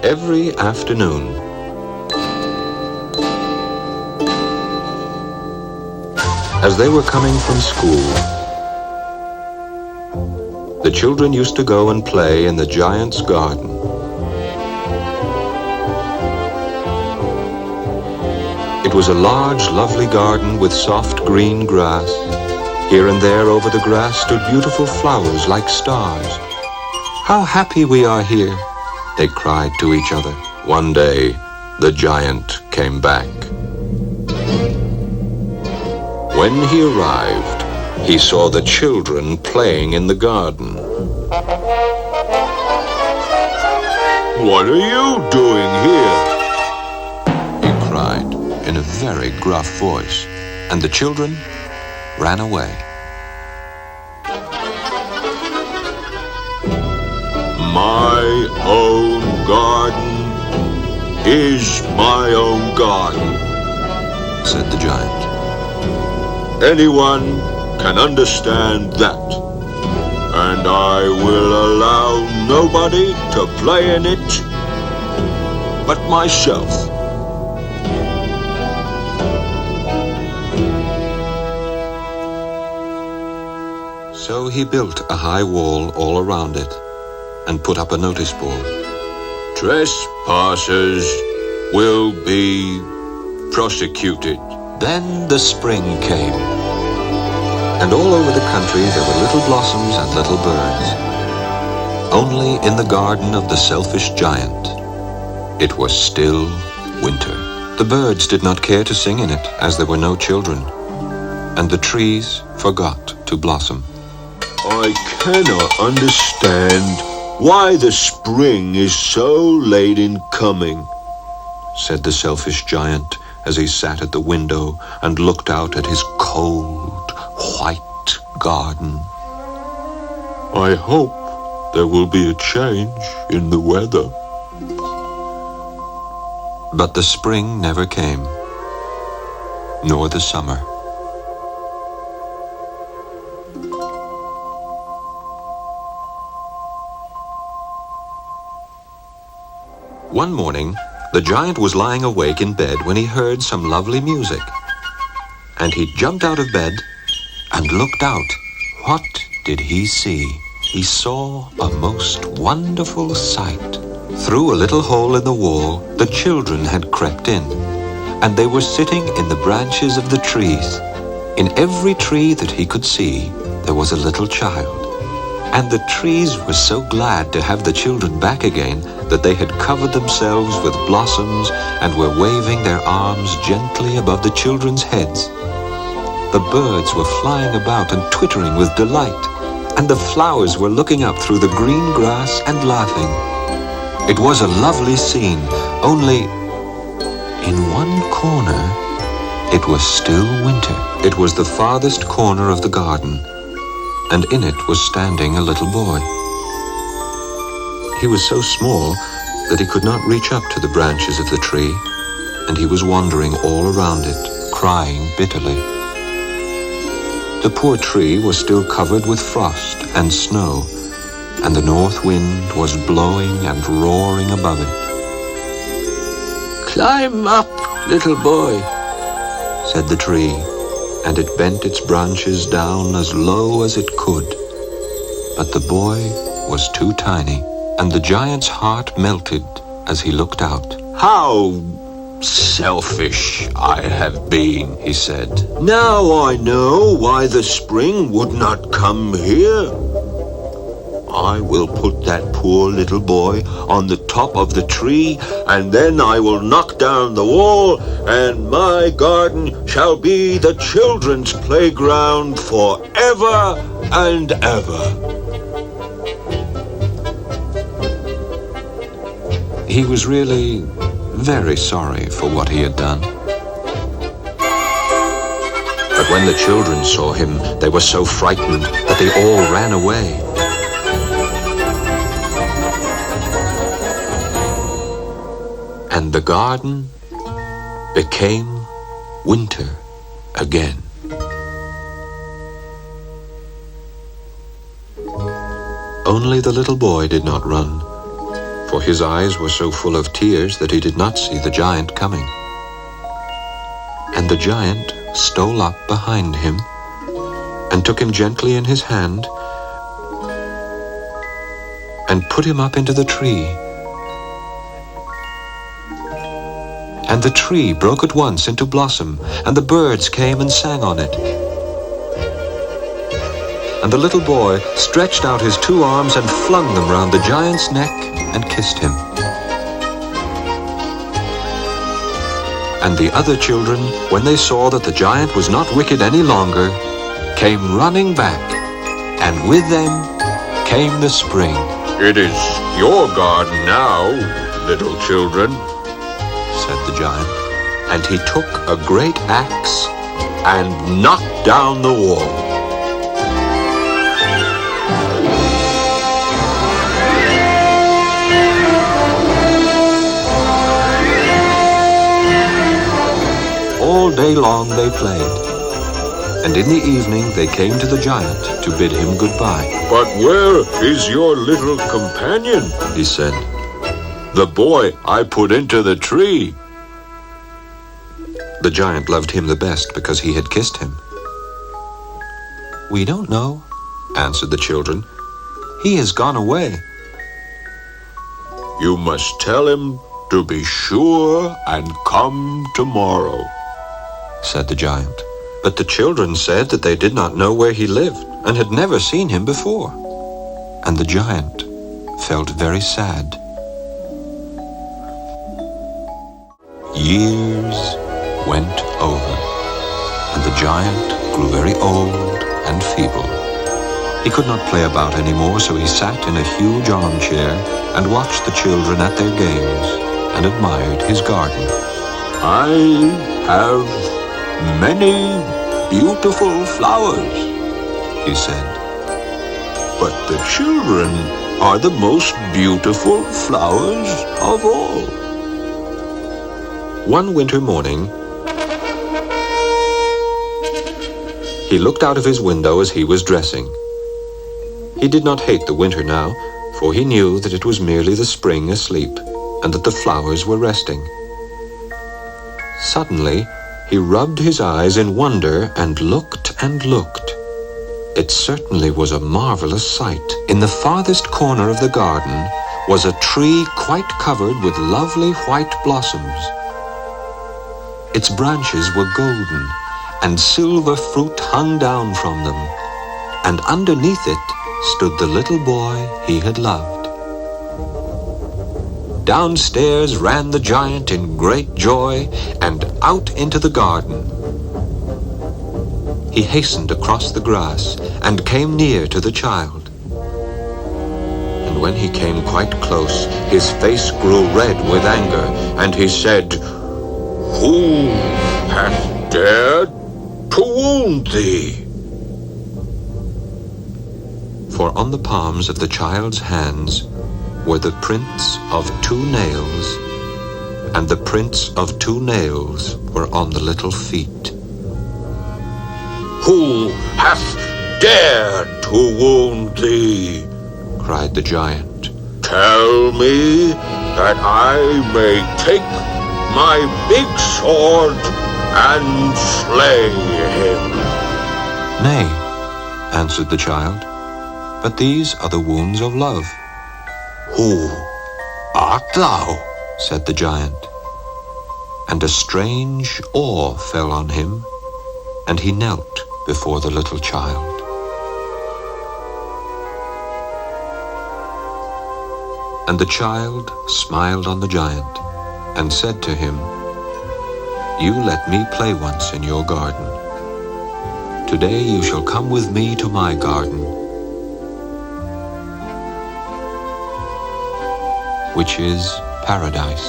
every afternoon. As they were coming from school, the children used to go and play in the giant's garden. It was a large, lovely garden with soft green grass. Here and there over the grass stood beautiful flowers like stars. "How happy we are here," they cried to each other. One day, the giant came back. When he arrived, he saw the children playing in the garden. "What are you doing here?" he cried in a very gruff voice, and the children ran away. "My own garden is my own garden," said the giant. "Anyone can understand that, and I will allow nobody to play in it but myself." So he built a high wall all around it and put up a notice board. "Trespassers will be prosecuted." Then the spring came, and all over the country there were little blossoms and little birds. Only in the garden of the selfish giant, it was still winter. The birds did not care to sing in it, as there were no children, and the trees forgot to blossom. "I cannot understand why the spring is so late in coming," said the selfish giant as he sat at the window and looked out at his cold, white garden. "I hope there will be a change in the weather." But the spring never came, nor the summer. One morning, the giant was lying awake in bed when he heard some lovely music. And he jumped out of bed and looked out. What did he see? He saw a most wonderful sight. Through a little hole in the wall, the children had crept in, and they were sitting in the branches of the trees. In every tree that he could see, there was a little child. And the trees were so glad to have the children back again that they had covered themselves with blossoms and were waving their arms gently above the children's heads. The birds were flying about and twittering with delight, and the flowers were looking up through the green grass and laughing. It was a lovely scene, only in one corner it was still winter. It was the farthest corner of the garden, and in it was standing a little boy. He was so small that he could not reach up to the branches of the tree, and he was wandering all around it, crying bitterly. The poor tree was still covered with frost and snow, and the north wind was blowing and roaring above it. "Climb up, little boy," said the tree, and it bent its branches down as low as it could. But the boy was too tiny, and the giant's heart melted as he looked out. "How selfish I have been," he said. "Now I know why the spring would not come here. I will put that poor little boy on the top of the tree, and then I will knock down the wall, and my garden shall be the children's playground forever and ever." He was really very sorry for what he had done. But when the children saw him, they were so frightened that they all ran away. And the garden became winter again. Only the little boy did not run, for his eyes were so full of tears that he did not see the giant coming. And the giant stole up behind him and took him gently in his hand and put him up into the tree. And the tree broke at once into blossom, and the birds came and sang on it. And the little boy stretched out his 2 arms and flung them round the giant's neck and kissed him. And the other children, when they saw that the giant was not wicked any longer, came running back, and with them came the spring. "It is your garden now, little children," said the giant, and he took a great axe and knocked down the wall. All day long they played, and in the evening they came to the giant to bid him goodbye. "But where is your little companion?" he said. "The boy I put into the tree." The giant loved him the best because he had kissed him. "We don't know," answered the children. "He has gone away." "You must tell him to be sure and come tomorrow," said the giant. But the children said that they did not know where he lived and had never seen him before. And the giant felt very sad. Years went over, and the giant grew very old and feeble. He could not play about anymore, so he sat in a huge armchair and watched the children at their games and admired his garden. "I have many beautiful flowers," he said. "but the children are the most beautiful flowers of all." One winter morning, he looked out of his window as he was dressing. He did not hate the winter now, for he knew that it was merely the spring asleep, and that the flowers were resting. Suddenly, he rubbed his eyes in wonder and looked and looked. It certainly was a marvelous sight. In the farthest corner of the garden was a tree quite covered with lovely white blossoms. Its branches were golden, and silver fruit hung down from them, and underneath it stood the little boy he had loved. Downstairs ran the giant in great joy, and out into the garden. He hastened across the grass and came near to the child. And when he came quite close, his face grew red with anger, and he said, "Who hath dared to wound thee?" For on the palms of the child's hands were the prints of 2 nails, and the prints of 2 nails were on the little feet. "Who hath dared to wound thee?" cried the giant. "Tell me that I may take my big sword and slay him." "Nay," answered the child, "but these are the wounds of love." "Who art thou?" said the giant. And a strange awe fell on him, and he knelt before the little child. And the child smiled on the giant and said to him, "You let me play once in your garden. Today you shall come with me to my garden, which is paradise."